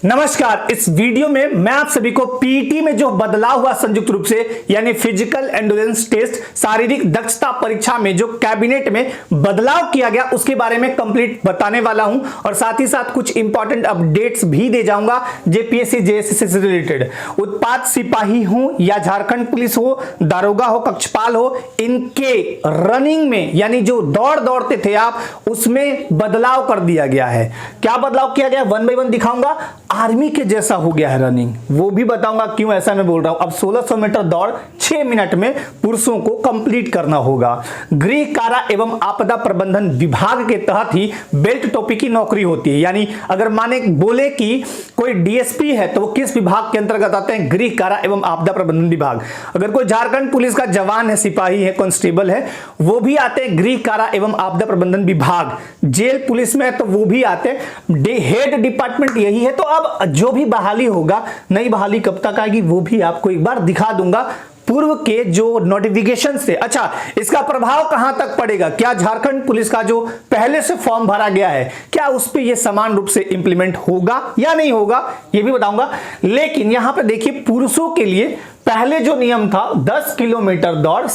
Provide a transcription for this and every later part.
नमस्कार। इस वीडियो में मैं आप सभी को पीटी में जो बदलाव हुआ संयुक्त रूप से यानी फिजिकल एंड्योरेंस टेस्ट शारीरिक दक्षता परीक्षा में जो कैबिनेट में बदलाव किया गया उसके बारे में कंप्लीट बताने वाला हूं और साथ ही साथ कुछ इंपॉर्टेंट अपडेट्स भी दे जाऊंगा जेपीएससी जेएसएससी से रिलेटेड। उत्पाद सिपाही हो या झारखंड पुलिस हो, दारोगा हो, कक्षपाल हो, इनके रनिंग में यानी जो दौड़ते थे आप उसमें बदलाव कर दिया गया है। क्या बदलाव किया गया वन बाय वन दिखाऊंगा। आर्मी के जैसा हो गया है रनिंग, वो भी बताऊंगा क्यों ऐसा मैं बोल रहा हूं। अब 1600 मीटर दौड़ 6 मिनट में पुरुषों को कंप्लीट करना होगा। गृह कारा एवं आपदा प्रबंधन विभाग के तहत ही बेल्ट टोपी की नौकरी होती है। यानी अगर माने बोले कि कोई डीएसपी है तो वो किस विभाग के अंतर्गत आते हैं? गृह कारा एवं आपदा प्रबंधन विभाग। अगर कोई झारखंड पुलिस का जवान है, सिपाही है, कांस्टेबल है, वो भी आते हैं गृह कारा एवं आपदा प्रबंधन विभाग। जेल पुलिस में है तो वो भी आते हैं। हेड डिपार्टमेंट यही है। तो अब जो भी बहाली होगा, नई बहाली कब तक आएगी वो भी आपको एक बार दिखा दूंगा पूर्व के जो नोटिफिकेशन से। अच्छा, इसका प्रभाव कहां तक पड़ेगा? क्या झारखंड पुलिस का जो पहले से फॉर्म भरा गया है क्या उस पे ये समान रूप से इंप्लीमेंट होगा या नहीं होगा ये भी बताऊंगा। लेकिन यहां पे देखिए, पुरुषों के लिए पहले जो नियम था 10 किलोमीटर दौड़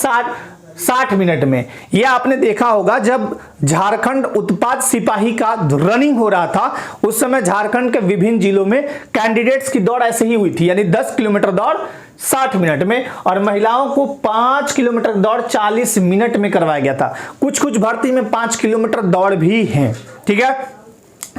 60 मिनट में, यह आपने देखा होगा जब झारखंड उत्पाद सिपाही का रनिंग हो रहा था उस समय झारखंड के विभिन्न जिलों में कैंडिडेट्स की दौड़ ऐसे ही हुई थी। यानी 10 किलोमीटर दौड़ 60 मिनट में और महिलाओं को 5 किलोमीटर दौड़ 40 मिनट में करवाया गया था। कुछ भर्ती में 5 किलोमीटर दौड़ भी है, ठीक है।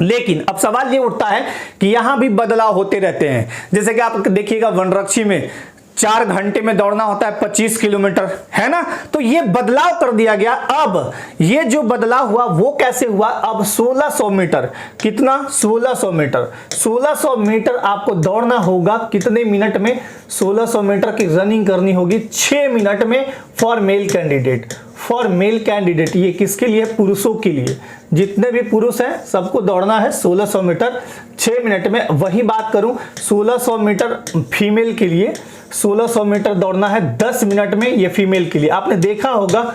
लेकिन अब सवाल ये उठता है कि यहां भी बदलाव होते रहते हैं। जैसे कि आप देखिएगा वनरक्षी में 4 घंटे में दौड़ना होता है 25 किलोमीटर, है ना। तो ये बदलाव कर दिया गया। अब ये जो बदलाव हुआ वो कैसे हुआ? अब 1600 मीटर, कितना? 1600 मीटर। 1600 मीटर आपको दौड़ना होगा कितने मिनट में? 1600 मीटर की रनिंग करनी होगी 6 मिनट में for male candidate. For male candidate ये किसके लिए? पुरुषों के लिए। जितने भी पुरुष हैं सबको दौड़ना है 1600 मीटर 6 मिनट में। वही बात करूं 1600 मीटर फीमेल के लिए, 1600 मीटर दौड़ना है 10 मिनट में, ये फीमेल के लिए। आपने देखा होगा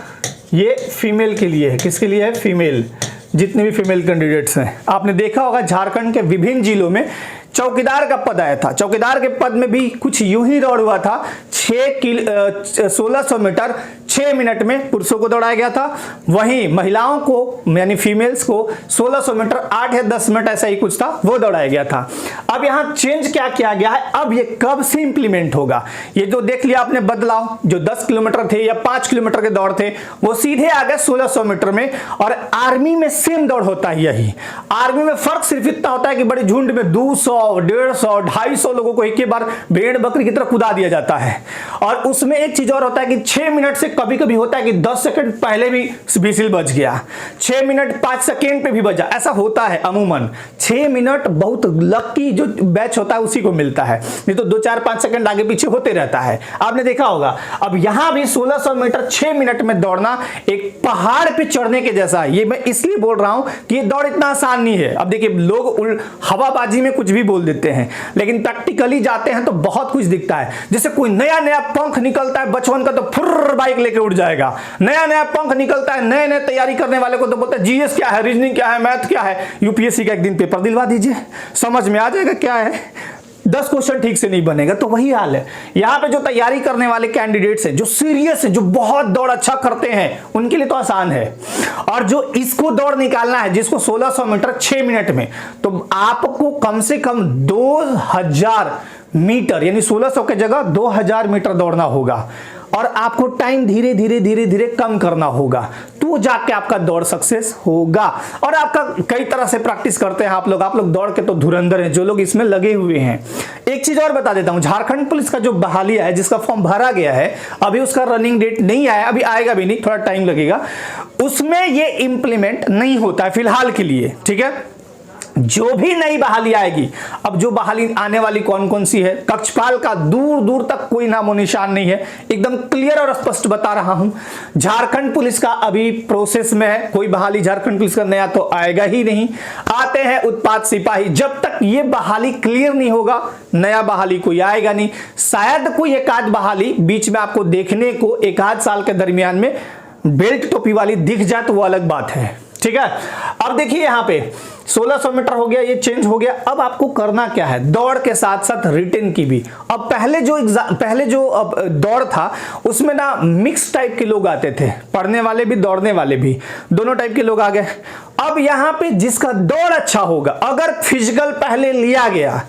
ये फीमेल के लिए है। किसके लिए है? फीमेल। जितने भी फीमेल कैंडिडेट्स हैं आपने देखा होगा झारखंड के विभिन्न जिलों में चौकीदार का पद आया था। चौकीदार के पद में भी कुछ यूं ही दौड़ हुआ था। 1600 मीटर 6 मिनट में पुरुषों को दौड़ाया गया था। वहीं महिलाओं को यानी फीमेल्स को 1600 मीटर 8 या 10 मिनट ऐसा ही कुछ था वो दौड़ाया गया था। अब यहां चेंज क्या किया गया है? अब ये कब से इंप्लीमेंट होगा? ये जो देख लिया आपने बदलाव, जो 10 किलोमीटर थे या 5 किलोमीटर के दौड़ थे वो सीधे आ गए 1600 मीटर में। और आर्मी में सेम दौड़ होता है यही। आर्मी में फर्क सिर्फ इतना होता है कि बड़ी झुंड में 200, 150, 250 लोगों को एक ही बार भेड़ बकरी की तरह कुदा दिया जाता है। और उसमें एक चीज और होता है कि 6 मिनट से कभी कभी होता है कि 10 सेकंड पहले भी व्हिसिल बज गया, 6 मिनट 5 सेकंड पे भी बजा, ऐसा होता है। अमूमन 6 मिनट बहुत लकी जो बैच होता है उसी को मिलता है, नहीं तो 2-4-5 सेकंड आगे पीछे होते रहता है। आपने देखा होगा। अब यहां भी 1600 मीटर 6 मिनट में दौड़ना एक पहाड़ पे चढ़ने के जैसा है। ये मैं इसलिए बोल रहा हूं कि ये दौड़ इतना आसान नहीं है। अब देखिए, लोग हवाबाजी में कुछ भी बोल देते हैं लेकिन प्रैक्टिकली जाते हैं तो बहुत कुछ दिखता है। जैसे कोई नया पंख निकलता है बचपन का तो फुर्र बाइक लेके उड़ जाएगा। नया पंख निकलता है नए तैयारी करने वाले को तो बोलते हैं जीएस क्या है, रीजनिंग क्या है, मैथ क्या है। यूपीएससी का एक दिन पेपर दिलवा दीजिए, समझ में आ जाएगा क्या है। 10 क्वेश्चन ठीक से नहीं बनेगा। तो वही हाल है यहां पे। जो तैयारी करने वाले कैंडिडेट्स हैं, जो सीरियस है, जो बहुत दौड़ अच्छा करते हैं, उनके लिए तो आसान है। और जो इसको दौड़ निकालना है जिसको 1600 मीटर 6 मिनट में, तो आपको कम से कम 2000 मीटर यानी 1600 की जगह 2000 मीटर दौड़ना होगा। और आपको टाइम धीरे धीरे कम करना होगा, तो जाके आपका दौड़ सक्सेस होगा। और आपका कई तरह से प्रैक्टिस करते हैं आप लोग दौड़ के तो धुरंधर हैं जो लोग इसमें लगे हुए हैं। एक चीज और बता देता हूं, झारखंड पुलिस का जो बहालिया है जिसका फॉर्म भरा गया है, अभी उसका रनिंग डेट नहीं आया, अभी आएगा भी नहीं, थोड़ा टाइम लगेगा। उसमें ये इंप्लीमेंट नहीं होता है फिलहाल के लिए, ठीक है। जो भी नई बहाली आएगी, अब जो बहाली आने वाली कौन कौन सी है, कक्षपाल का दूर तक कोई नामो निशान नहीं है। एकदम क्लियर और स्पष्ट बता रहा हूं। झारखंड पुलिस का अभी प्रोसेस में है, कोई बहाली झारखंड पुलिस का नया तो आएगा ही नहीं। आते हैं उत्पाद सिपाही, जब तक ये बहाली क्लियर नहीं होगा नया बहाली कोई आएगा नहीं। शायद कोई एक आध बहाली बीच में आपको देखने को 1-8 साल के दरमियान में बेल्ट टोपी वाली दिख जाए तो वो अलग बात है, ठीक है। अब देखिए यहां पे 1600 मीटर हो गया, ये चेंज हो गया। अब आपको करना क्या है, दौड़ के साथ साथ रिटन की भी। अब पहले जो दौड़ था उसमें ना मिक्स टाइप के लोग आते थे, पढ़ने वाले भी दौड़ने वाले भी, दोनों टाइप के लोग आ गए। अब यहां पे जिसका दौड़ अच्छा होगा, अगर फिजिकल पहले लिया गया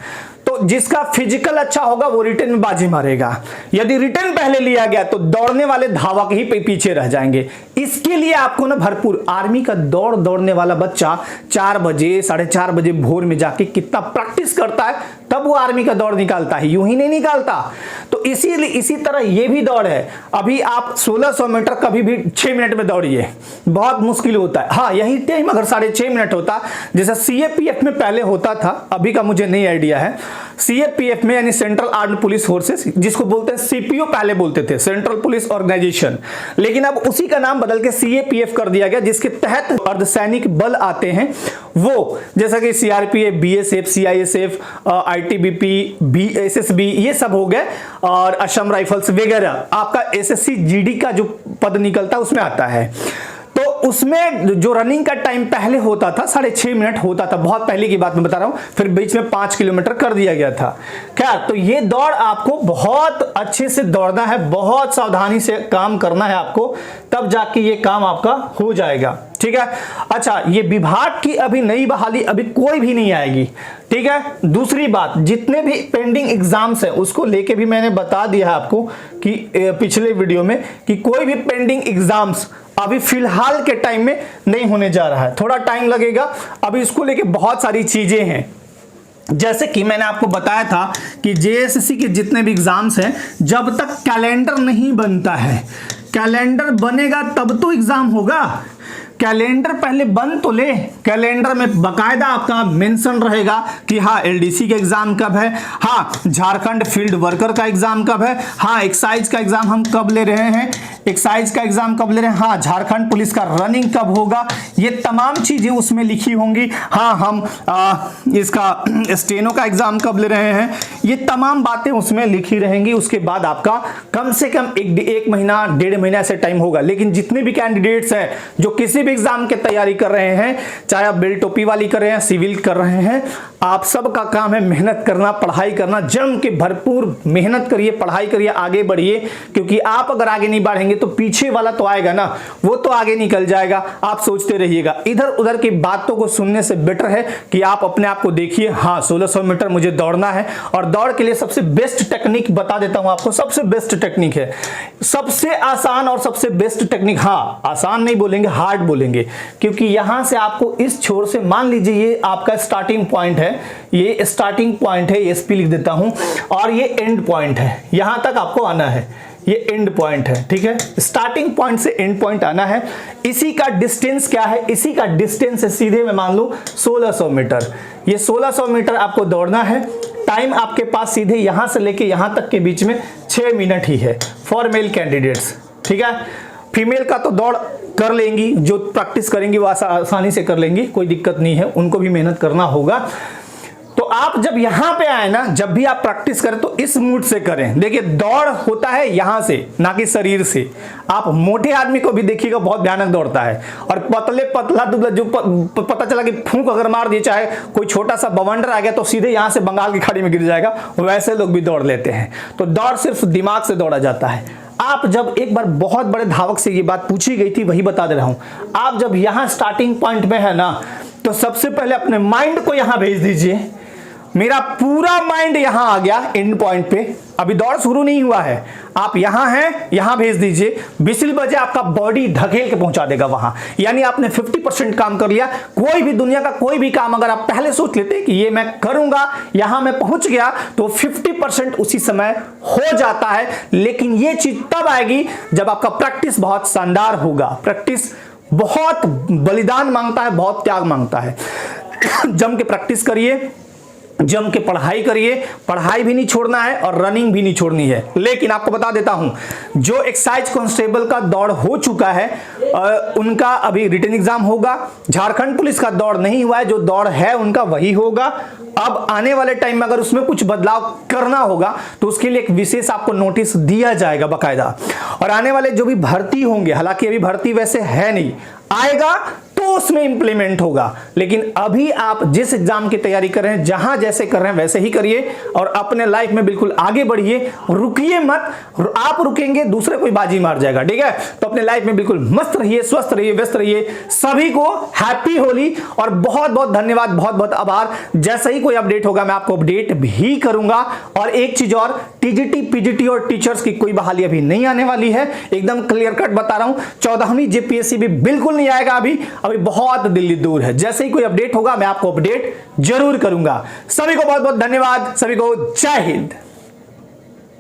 तो जिसका फिजिकल अच्छा होगा वो रिटन में बाजी मारेगा। यदि रिटन पहले लिया गया तो दौड़ने वाले धावक ही पीछे रह जाएंगे। इसके लिए आपको ना भरपूर, आर्मी का दौड़ने वाला बच्चा 4 बजे 4:30 बजे भोर में जाके कितना प्रैक्टिस करता है, तब वो आर्मी का दौड़ निकालता है, यूं ही नहीं निकालता। तो इसीलिए इसी तरह ये भी दौड़ है। अभी आप 1600 मीटर कभी भी 6 मिनट में दौड़िए, बहुत मुश्किल होता है। हाँ, यही टाइम अगर 6.5 मिनट होता जैसा सीएपीएफ में पहले होता था, अभी का मुझे नहीं आइडिया है। सीएपीएफ में यानी सेंट्रल आर्म्ड पुलिस फोर्सेस, जिसको बोलते हैं सीपीओ पहले बोलते थे, सेंट्रल पुलिस ऑर्गेनाइजेशन, लेकिन अब उसी का नाम बदल के सीएपीएफ कर दिया गया, जिसके तहत अर्धसैनिक बल आते हैं वो, जैसा कि सीआरपीएफ, बीएसएफ, सीआईएसएफ, आईटीबीपी, बीएसएसबी, ये सब हो गए, और असम राइफल्स वगैरह। आपका एसएससी जीडी का जो पद निकलता है उसमें आता है। तो उसमें जो रनिंग का टाइम पहले होता था 6.5 मिनट होता था, बहुत पहले की बात मैं बता रहा हूं, फिर बीच में 5 किलोमीटर कर दिया गया था। क्या, तो ये दौड़ आपको बहुत अच्छे से दौड़ना है, बहुत सावधानी से काम करना है आपको, तब जाके ये काम आपका हो जाएगा। ठीक है। अच्छा, ये विभाग की अभी नई बहाली अभी कोई भी नहीं आएगी। ठीक है। दूसरी बात, जितने भी पेंडिंग एग्जाम्स हैं उसको लेके भी मैंने बता दिया है आपको कि पिछले वीडियो में, कि कोई भी पेंडिंग एग्जाम्स अभी फिलहाल के टाइम में नहीं होने जा रहा है, थोड़ा टाइम लगेगा। अभी इसको लेके बहुत सारी चीजें हैं, जैसे कि मैंने आपको बताया था कि जेएसएससी के जितने भी एग्जाम्स हैं, जब तक कैलेंडर नहीं बनता है, कैलेंडर बनेगा तब तो एग्जाम होगा। कैलेंडर पहले बन तो ले, कैलेंडर में बकायदा आपका मेंशन रहेगा कि हाँ एलडीसी का एग्जाम कब है, हाँ झारखंड फील्ड वर्कर का एग्जाम कब है, हाँ एक्साइज का एग्जाम हम कब ले रहे हैं, एक्साइज का एग्जाम कब ले रहे हैं, हाँ झारखंड पुलिस का रनिंग कब होगा, ये तमाम चीजें उसमें लिखी होंगी। हाँ हम इसका स्टेनो का एग्जाम कब ले रहे हैं, ये तमाम बातें उसमें लिखी रहेंगी। उसके बाद आपका कम से कम एक महीना 1.5 महीना से टाइम होगा। लेकिन जितने भी कैंडिडेट्स हैं जो किसी भी एग्जाम की तैयारी कर रहे हैं, चाहे आप बेल टोपी वाली कर रहे हैं, सिविल कर रहे हैं, आप सबका काम है मेहनत करना, पढ़ाई करना, जम के भरपूर मेहनत करिए, पढ़ाई करिए, आगे बढ़िए। क्योंकि आप अगर आगे नहीं बढ़ेंगे तो पीछे वाला तो आएगा ना, वो तो आगे निकल जाएगा। आप सोचते रहिएगा, इधर उधर की बातों को सुनने से बेटर है कि आप अपने आप को देखिए। हाँ 1600 मीटर मुझे दौड़ना है, और दौड़ के लिए सबसे बेस्ट टेक्निक बता देता हूं आपको। सबसे बेस्ट टेक्निक है, सबसे आसान और सबसे बेस्ट टेक्निक। हाँ आसान नहीं बोलेंगे, हार्ड बोलेंगे, क्योंकि यहां से आपको इस छोर से, मान लीजिए ये आपका स्टार्टिंग पॉइंट है, ये स्टार्टिंग पॉइंट है, एसपी लिख देता हूं, और ये एंड पॉइंट है, यहां तक आपको आना है, ये एंड पॉइंट है। ठीक है, स्टार्टिंग पॉइंट से एंड पॉइंट आना है। इसी का डिस्टेंस क्या है, इसी का डिस्टेंस है सीधे मैं मान लूं 1600 मीटर। ये 1600 मीटर आपको दौड़ना है। टाइम आपके पास सीधे यहां से लेके यहां तक के बीच में 6 मिनट ही है फॉर मेल कैंडिडेट्स। ठीक है, फीमेल का तो दौड़ कर लेंगी, जो प्रैक्टिस करेंगी वो आसानी से कर लेंगी, कोई दिक्कत नहीं है, उनको भी मेहनत करना होगा। तो आप जब यहां पे आए ना, जब भी आप प्रैक्टिस करें तो इस मूड से करें। देखिए दौड़ होता है यहां से, ना कि शरीर से। आप मोटे आदमी को भी देखिएगा बहुत भयानक दौड़ता है, और पतला दुबला जो पता चला कि फूंक अगर मार दिए, चाहे कोई छोटा सा बवंडर आ गया तो सीधे यहां से बंगाल की खाड़ी में गिर जाएगा, वैसे लोग भी दौड़ लेते हैं। तो दौड़ सिर्फ दिमाग से दौड़ा जाता है। आप जब एक बार बहुत बड़े धावक से ये बात पूछी गई थी, वही बता दे रहा हूं। आप जब यहां स्टार्टिंग पॉइंट में है ना, तो सबसे पहले अपने माइंड को यहां भेज दीजिए। मेरा पूरा माइंड यहां आ गया एंड पॉइंट पे, अभी दौड़ शुरू नहीं हुआ है, आप यहां हैं, यहां भेज दीजिए। बिसिल बजे आपका बॉडी धकेल के पहुंचा देगा वहां, यानी आपने 50% काम कर लिया। कोई भी दुनिया का कोई भी काम अगर आप पहले सोच लेते कि ये मैं करूंगा, यहां मैं पहुंच गया, तो 50% उसी समय हो जाता है। लेकिन ये चीज तब आएगी जब आपका प्रैक्टिस बहुत शानदार होगा। प्रैक्टिस बहुत बलिदान मांगता है, बहुत त्याग मांगता है। जम के प्रैक्टिस करिए, जम के पढ़ाई करिए, पढ़ाई भी नहीं छोड़ना है और रनिंग भी नहीं छोड़नी है। लेकिन आपको बता देता हूं, जो एक्साइज कांस्टेबल का दौड़ हो चुका है उनका अभी रिटन एग्जाम होगा। झारखंड पुलिस का दौड़ नहीं हुआ है, जो दौड़ है उनका वही होगा। अब आने वाले टाइम में अगर उसमें कुछ बदलाव करना होगा तो उसके लिए एक विशेष आपको नोटिस दिया जाएगा बाकायदा। और आने वाले जो भी भर्ती होंगे, हालांकि अभी भर्ती वैसे है नहीं, आएगा तो उसमें इंप्लीमेंट होगा। लेकिन अभी आप जिस एग्जाम की तैयारी कर रहे हैं, जहां जैसे कर रहे हैं वैसे ही करिए और अपने लाइफ में बिल्कुल आगे बढ़िए, रुकिए मत। आप रुकेंगे दूसरे कोई बाजी मार जाएगा, ठीक है। तो अपने लाइफ में बिल्कुल मस्त रहिए, स्वस्थ रहिए, व्यस्त रहिए। सभी को हैप्पी होली और बहुत बहुत धन्यवाद, बहुत बहुत आभार। जैसे ही कोई अपडेट होगा मैं आपको अपडेट भी करूंगा। और एक चीज और, टीजीटी, पीजीटी और टीचर्स की कोई बहाली अभी नहीं आने वाली है, एकदम क्लियर कट बता रहा हूं। 14वीं जेपीएससी भी बिल्कुल नहीं आएगा, अभी बहुत दिल्ली दूर है। जैसे ही कोई अपडेट होगा मैं आपको अपडेट जरूर करूंगा। सभी को बहुत बहुत धन्यवाद, सभी को जय हिंद।